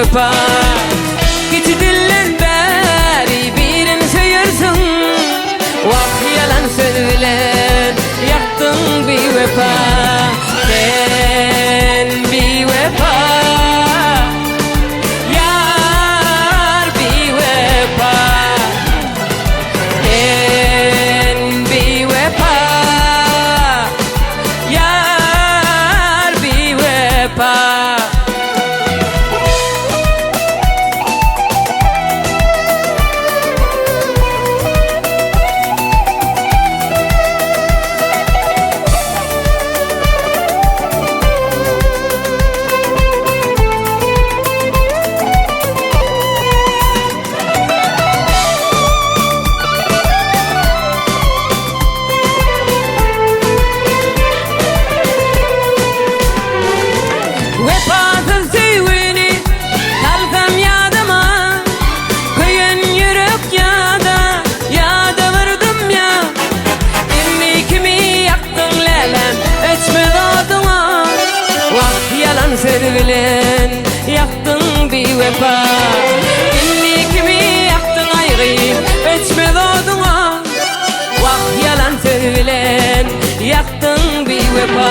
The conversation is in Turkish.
vefa. Git dillen beri birini söylersin, vah yalan söz bilen yaktın bir vefa. Sen bir vefa, yar bir vefa. Sen bir vefa, yar bir vefa. Vefasız sevgini kalsam yadıma, koyun yürek yada vurdum ya. Beni kimi yaktın lelem, öçmez oduma, vah yalan söz bilen yaktın bir vefa. Beni kimi yaktın ayrı, öçmez oduma, vah yalan söz bilen yaktın bir vefa.